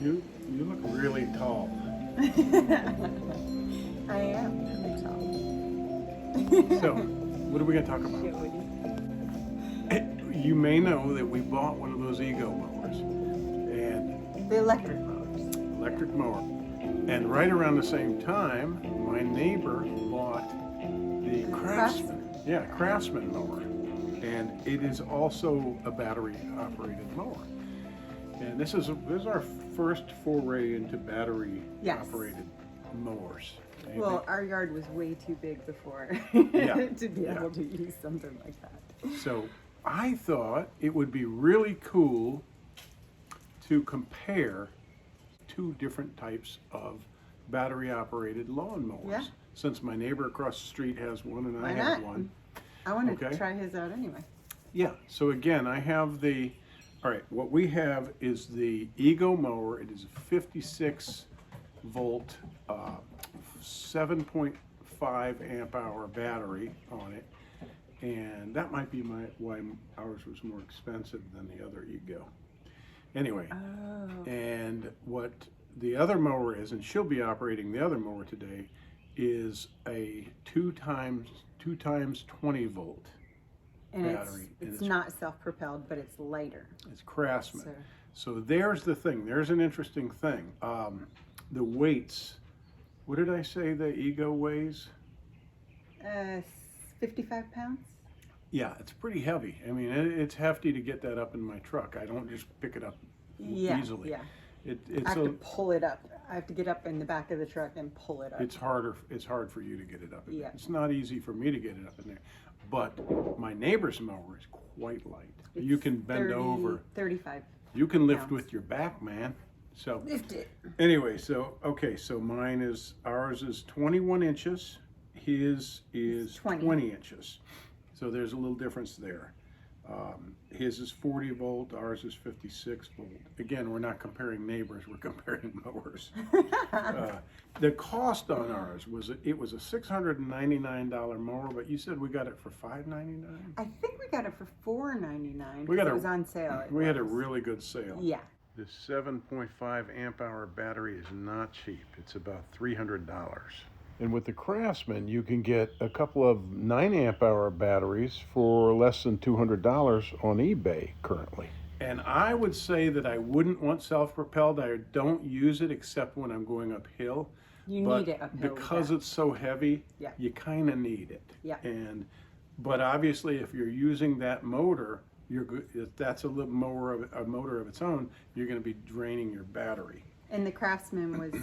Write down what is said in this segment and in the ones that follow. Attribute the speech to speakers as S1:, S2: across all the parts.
S1: You look really tall.
S2: I am really tall.
S1: So, what are we going to talk about? You may know that we bought one of those Ego mowers, and
S2: The electric mowers.
S1: electric mower. And right around the same time, my neighbor bought the Craftsman. Yeah, Craftsman mower. And it is also a battery operated mower. And this is our first foray into battery operated mowers.
S2: Well, our yard was way too big before to be able to use something like that.
S1: So I thought it would be really cool to compare two different types of battery operated lawn mowers.
S2: Yeah.
S1: Since my neighbor across the street has one and
S2: Why
S1: I have
S2: not?
S1: one.
S2: I want to try his out anyway.
S1: Yeah, so again, I have all right, what we have is the Ego mower. It is a 56 volt, 7.5 amp hour battery on it. And that might be why ours was more expensive than the other Ego. Anyway, and what the other mower is, and she'll be operating the other mower today, is a 2 times 20 volt
S2: and
S1: battery.
S2: It's not self-propelled, but it's lighter.
S1: It's Craftsman. So there's the thing. There's an interesting thing. The weights. What did I say the Ego weighs?
S2: 55 pounds.
S1: Yeah, it's pretty heavy. I mean, it's hefty to get that up in my truck. I don't just pick it up easily.
S2: Yeah.
S1: It's
S2: I have to pull it up. I have to get up in the back of the truck and pull it up.
S1: It's harder. It's hard for you to get it up in there.
S2: Yeah.
S1: It's not easy for me to get it up in there. But my neighbor's mower is quite light.
S2: It's
S1: you can bend over.
S2: 35.
S1: You can lift
S2: pounds.
S1: with your back, man. So
S2: Lift it.
S1: anyway, so ours is 21 inches. His is 20 inches. So there's a little difference there. His is 40 volt, ours is 56 volt. Again, we're not comparing neighbors, we're comparing mowers. The cost on ours was a $699 mower, but you said we got it for $599?
S2: I think we got it for $499. It was on sale.
S1: We had a really good sale.
S2: Yeah.
S1: This 7.5 amp hour battery is not cheap. It's about $300. And with the Craftsman, you can get a couple of 9 amp hour batteries for less than $200 on eBay currently. And I would say that I wouldn't want self-propelled. I don't use it except when I'm going uphill.
S2: You need it uphill.
S1: Because it's so heavy, you kind of need it.
S2: Yeah.
S1: But obviously, if you're using that motor, if that's a little motor of its own, you're going to be draining your battery.
S2: And the Craftsman was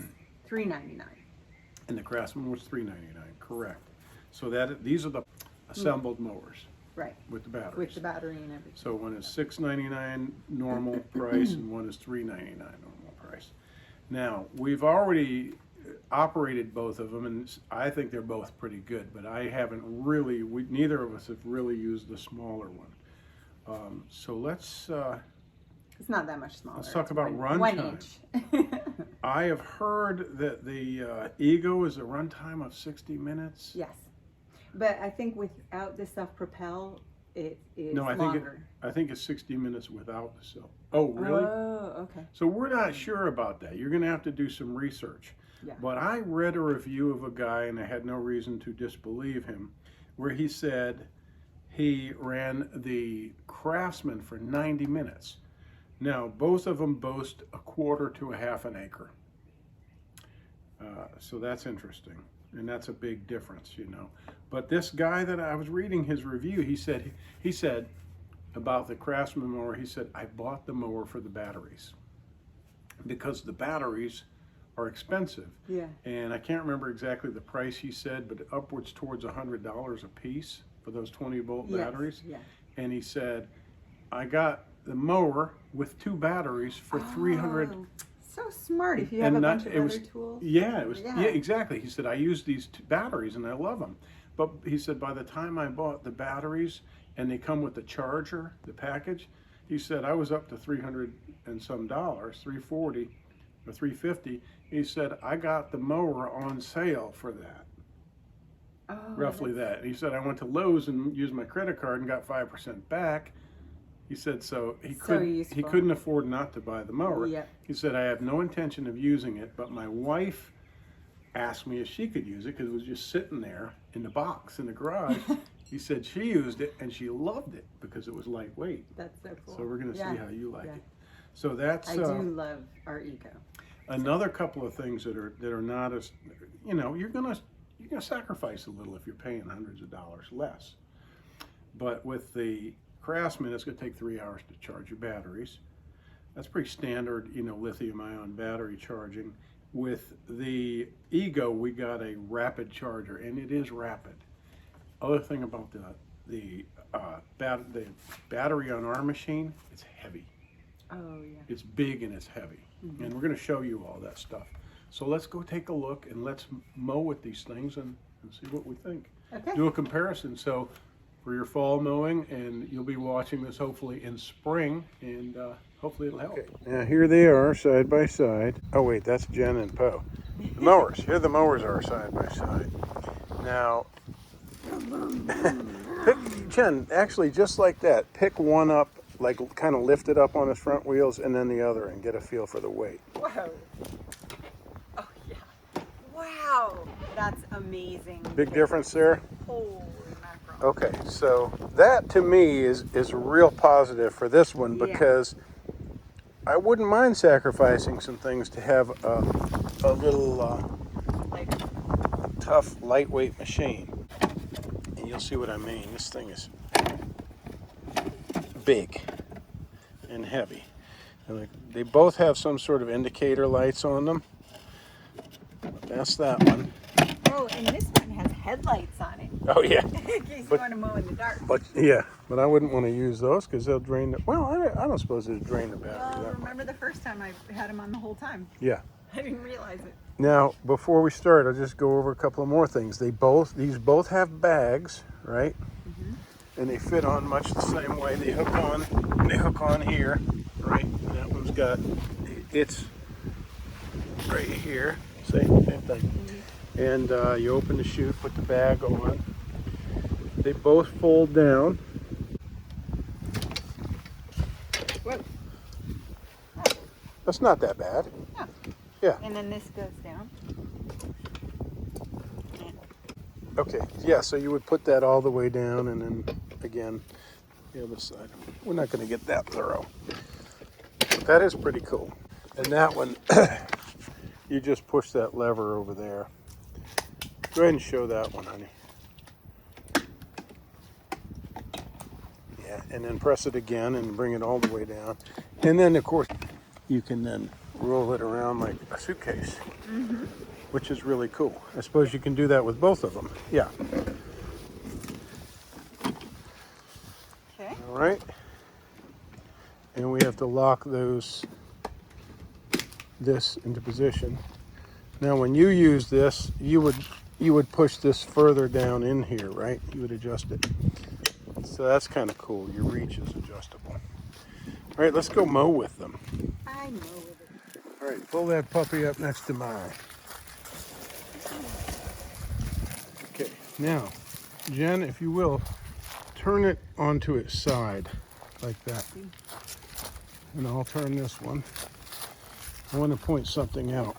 S2: $399.
S1: And the Craftsman was $399, correct. So these are the assembled mowers.
S2: Right.
S1: With the batteries.
S2: With the battery and everything.
S1: So one is $699 normal price and one is $399 normal price. Now, we've already operated both of them, and I think they're both pretty good, but I haven't really, neither of us have really used the smaller one. So let's...
S2: It's not that much smaller.
S1: Let's talk about runtime.
S2: 1 inch.
S1: I have heard that the Ego is a runtime of 60 minutes.
S2: Yes. But I think without the self-propel, it is longer.
S1: I think it's 60 minutes without the self. Oh, really?
S2: Oh, okay.
S1: So we're not sure about that. You're going to have to do some research.
S2: Yeah.
S1: But I read a review of a guy, and I had no reason to disbelieve him, where he said he ran the Craftsman for 90 minutes. Now, both of them boast a quarter to a half an acre. So that's interesting. And that's a big difference, you know. But this guy that I was reading his review, he said about the Craftsman mower, he said, I bought the mower for the batteries. Because the batteries are expensive.
S2: Yeah.
S1: And I can't remember exactly the price he said, but upwards towards $100 a piece for those 20 volt batteries.
S2: Yeah.
S1: And he said, I got the mower with 2 batteries for $300.
S2: So smart if you have a bunch of other tools.
S1: Yeah, exactly. He said, I use these batteries and I love them. But he said, by the time I bought the batteries and they come with the charger, the package, he said, I was up to $300 and some, $340 or $350. He said, I got the mower on sale for that. Roughly that. He said, I went to Lowe's and used my credit card and got 5% back. He said so he
S2: So
S1: couldn't afford not to buy the mower.
S2: Yep.
S1: He said, I have no intention of using it, but my wife asked me if she could use it because it was just sitting there in the box in the garage. He said she used it and she loved it because it was lightweight.
S2: That's so cool.
S1: So we're going to see how you like
S2: Yeah.
S1: it. So that's
S2: I do love our Ego.
S1: another couple of things that are not as, you know, you're gonna sacrifice a little if you're paying hundreds of dollars less. But with the Craftsman, it's going to take 3 hours to charge your batteries. That's pretty standard, you know, lithium-ion battery charging. With the Ego, we got a rapid charger, and it is rapid. Other thing about the battery on our machine, it's heavy.
S2: Oh yeah.
S1: It's big and it's heavy. And we're going to show you all that stuff. So let's go take a look and let's mow with these things and see what we think.
S2: Okay.
S1: Do a comparison. So for your fall mowing, and you'll be watching this hopefully in spring, and hopefully it'll help. Okay. Now here they are side by side. Oh wait, that's Jen and Poe. The mowers. Here the mowers are side by side. Now, Jen, actually just like that, pick one up, like kind of lift it up on his front wheels, and then the other, and get a feel for the weight.
S2: Whoa. Oh yeah. Wow. That's amazing.
S1: Big difference there?
S2: Holy mackerel.
S1: Okay, so that to me is real positive for this one, because I wouldn't mind sacrificing some things to have a little tough, lightweight machine. And you'll see what I mean. This thing is big and heavy. And they both have some sort of indicator lights on them. That's that one.
S2: Oh, and this one has headlights on it.
S1: Oh yeah.
S2: In case you want to mow in the dark.
S1: But I wouldn't want to use those because they'll drain the. Well, I don't suppose it'll drain the battery.
S2: Well, remember the first time I had them on the whole time?
S1: Yeah.
S2: I didn't realize it.
S1: Now, before we start, I'll just go over a couple of more things. These both have bags, right? And they fit on much the same way. They hook on here, right? And that one's got it's right here. Same thing. And you open the chute, put the bag on. They both fold down.
S2: Whoa.
S1: That's not that bad.
S2: Yeah.
S1: Yeah.
S2: And then this goes down.
S1: Okay, yeah, so you would put that all the way down, and then again, the other side. We're not going to get that thorough. But that is pretty cool. And that one, you just push that lever over there. Go ahead and show that one, honey. Yeah, and then press it again and bring it all the way down. And then, of course, you can then roll it around like a suitcase. Which is really cool. I suppose you can do that with both of them. Yeah.
S2: Okay.
S1: All right. And we have to lock this into position. Now, when you use this, you would push this further down in here, right? You would adjust it. So that's kind of cool. Your reach is adjustable. All right, let's go mow with them.
S2: I mow with it.
S1: All right, pull that puppy up next to mine. Okay, now, Jen, if you will, turn it onto its side, like that. And I'll turn this one. I want to point something out.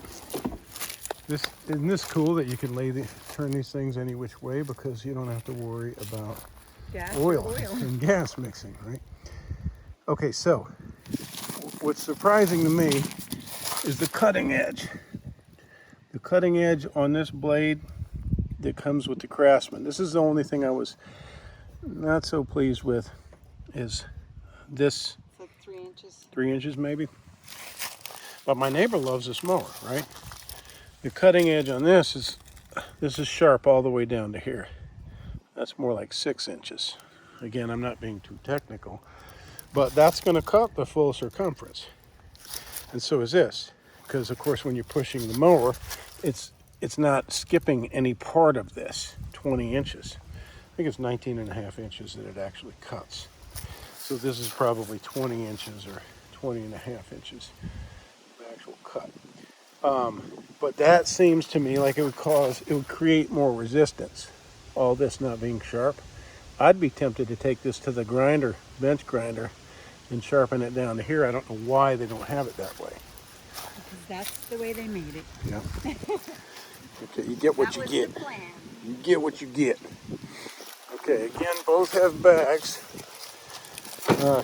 S1: Isn't this cool that you can turn these things any which way, because you don't have to worry about oil and gas mixing, right? Okay, so what's surprising to me is the cutting edge. The cutting edge on this blade that comes with the Craftsman. This is the only thing I was not so pleased with, is this.
S2: It's like 3 inches.
S1: 3 inches maybe. But my neighbor loves this mower, right? The cutting edge on this is sharp all the way down to here. That's more like 6 inches. Again, I'm not being too technical, but that's going to cut the full circumference. And so is this, because of course when you're pushing the mower, it's not skipping any part of this 20 inches. I think it's 19 and a half inches that it actually cuts. So this is probably 20 inches or 20 and a half inches of actual cut. But that seems to me like it would create more resistance, all this not being sharp. I'd be tempted to take this to the bench grinder, and sharpen it down to here. I don't know why they don't have it that way.
S2: Because that's the way they made it.
S1: Yeah. Okay, you get what you get.
S2: The plan.
S1: You get what you get. Okay, again, both have bags.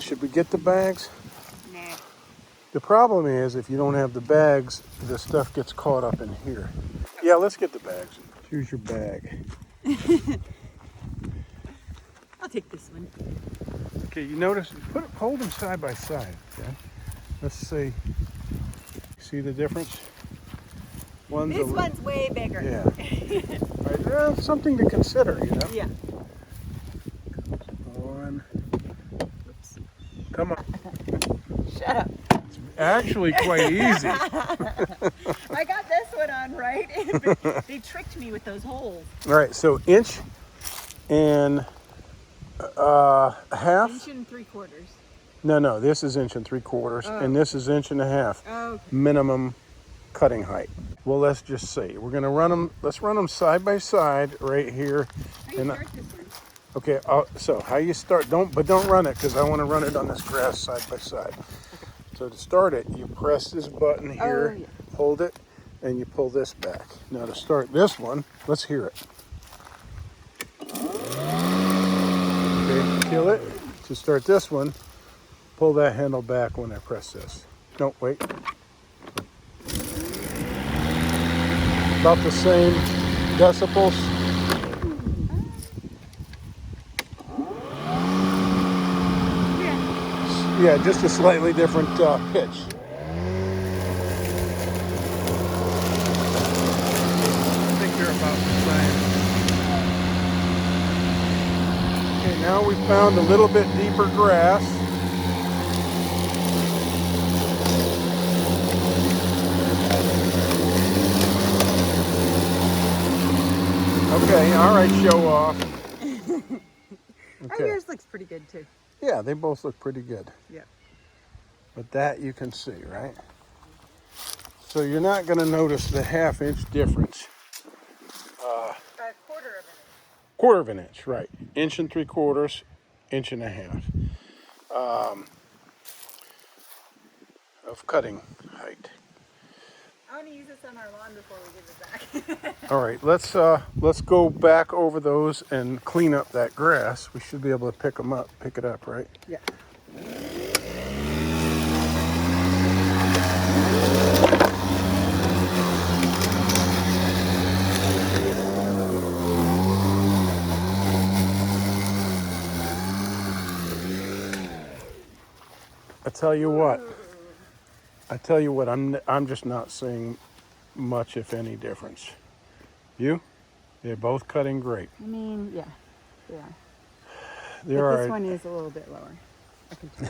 S1: Should we get the bags?
S2: Nah.
S1: The problem is if you don't have the bags, the stuff gets caught up in here. Yeah, let's get the bags. Here's your bag.
S2: I'll take this one.
S1: Okay, you notice, hold them side by side. Okay? Let's see. See the difference?
S2: This one's way bigger.
S1: Yeah. Right, well, something to consider, you know?
S2: Yeah.
S1: One. Oops. Come on.
S2: Shut up.
S1: It's actually quite easy.
S2: I got this one on right. They tricked me with those holes.
S1: All right, so inch and a half.
S2: 1 3/4.
S1: No, this is 1 3/4, and this is 1.5 inches.
S2: Okay.
S1: Minimum cutting height. Well, let's just see. We're gonna run them. Let's run them side by side right here.
S2: How do you start this one?
S1: Okay. So how you start? Don't run it because I want to run it on this grass side by side. So to start it, you press this button here, hold it, and you pull this back. Now to start this one, let's hear it. Okay, kill it. To start this one, pull that handle back when I press this. No, wait. About the same decibels. Yeah, just a slightly different pitch. I think they're about the same. Okay, now we found a little bit deeper grass. Okay, all right, show off.
S2: Okay. Oh, yours looks pretty good too.
S1: Yeah, they both look pretty good.
S2: Yeah.
S1: But that you can see, right? So you're not going to notice the 1/2 inch difference.
S2: A 1/4 of an inch.
S1: 1/4 of an inch, right. 1 3/4, 1.5 inches of cutting height.
S2: I want to use this on our lawn before we give it back.
S1: All right, let's go back over those and clean up that grass. We should be able to pick it up, right?
S2: Yeah.
S1: I tell you what, I'm just not seeing much, if any, difference. You? They're both cutting great.
S2: I mean, yeah, they are.
S1: This
S2: one is a little bit lower. I can tell.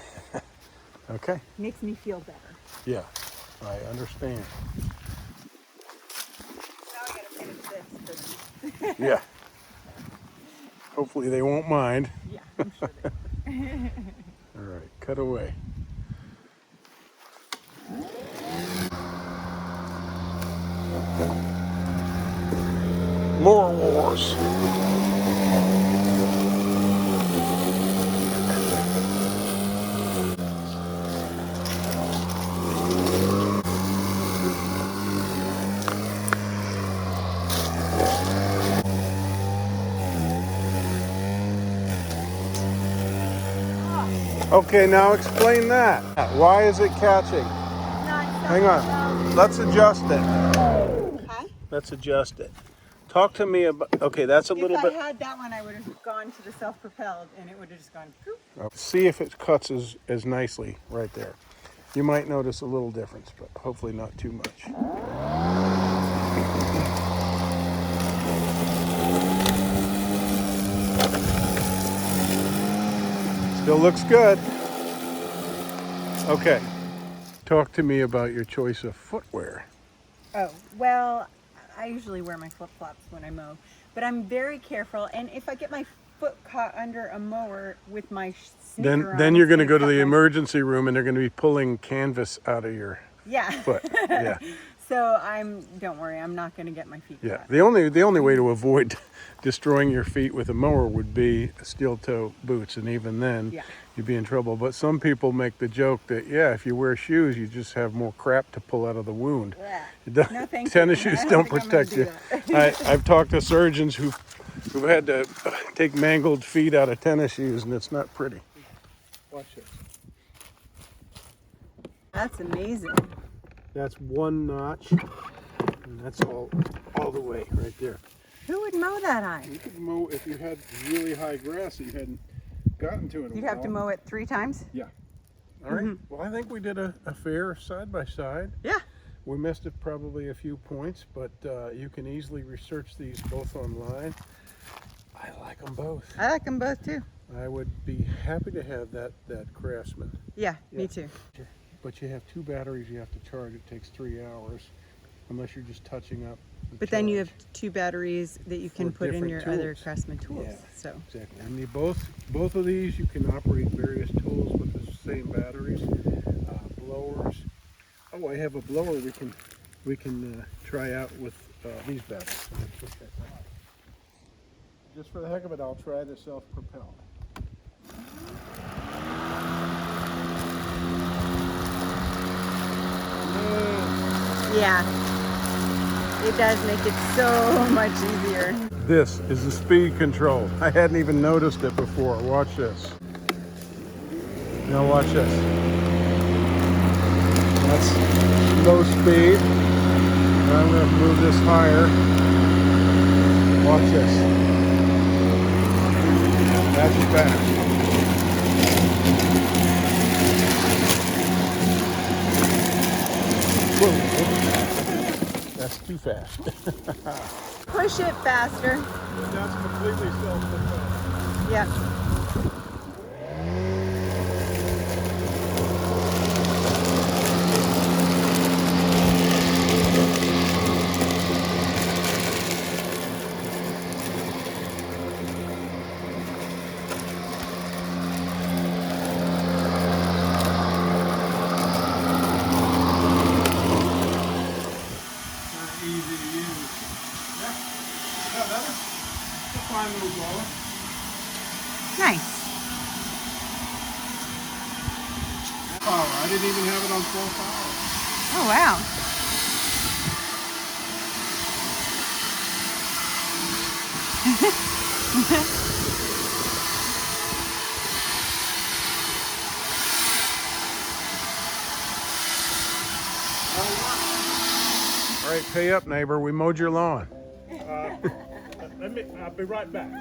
S1: Okay.
S2: Makes me feel better.
S1: Yeah, I understand.
S2: Now I gotta finish this.
S1: Yeah. Hopefully they won't mind.
S2: Yeah, I'm sure they will.
S1: All right, cut away. More wars. Okay, now explain that. Why is it catching? Hang on. Let's adjust it.
S2: Huh?
S1: Let's adjust it. Talk to me about, okay, that's a little bit.
S2: If I had that one, I would have gone to the self-propelled and it would have just gone poof.
S1: See if it cuts as nicely right there. You might notice a little difference, but hopefully not too much. Still looks good. Okay. Talk to me about your choice of footwear.
S2: Oh, well, I usually wear my flip-flops when I mow, but I'm very careful, and if I get my foot caught under a mower with my sneaker on,
S1: Then you're going to go to the emergency room and they're going to be pulling canvas out of your
S2: yeah.
S1: foot. Yeah.
S2: So don't worry, I'm not going to get my feet
S1: Yeah,
S2: cut.
S1: the only way to avoid destroying your feet with a mower would be steel toe boots, and even then
S2: Yeah.
S1: you'd be in trouble. But some people make the joke that, yeah, if you wear shoes, you just have more crap to pull out of the wound.
S2: No, thank you.
S1: Tennis
S2: I
S1: shoes
S2: don't
S1: don't
S2: think I'm gonna
S1: protect
S2: do
S1: you.
S2: that.
S1: I've talked to surgeons who've had to take mangled feet out of tennis shoes, and it's not pretty. Watch this.
S2: That's amazing.
S1: That's one notch, and that's all the way right there.
S2: Who would mow that high?
S1: You could mow if you had really high grass that you hadn't gotten to in a while.
S2: You'd have to mow it 3 times?
S1: Yeah. All right. Well, I think we did a fair side by side.
S2: Yeah.
S1: We missed it probably a few points, but you can easily research these both online. I like them both.
S2: I like them both too.
S1: I would be happy to have that Craftsman.
S2: Yeah, me too.
S1: But you have 2 batteries you have to charge. It takes 3 hours, unless you're just touching up the
S2: But then you have
S1: charge.
S2: 2 batteries that you can
S1: For
S2: put in your
S1: different
S2: other
S1: tools.
S2: Craftsman tools.
S1: Yeah.
S2: So
S1: Exactly. And they both of these, you can operate various tools with the same batteries. Blowers. Oh, I have a blower we can try out with these batteries. Just for the heck of it, I'll try the self-propelled.
S2: yeah, it does make it so much easier.
S1: This is the speed control. I hadn't even noticed it before. Watch this. Now watch this. That's low speed. Now I'm going to move this higher. Watch this. That's fast. Whoa. That's too fast.
S2: Push it faster.
S1: That's completely self-propelled.
S2: Yeah.
S1: Easy to use. Yeah. Yeah, that's a fine little blower.
S2: Nice.
S1: Power. I didn't even have it on full power.
S2: Oh, wow.
S1: All right, pay up, neighbor. We mowed your lawn.
S3: I'll be right back.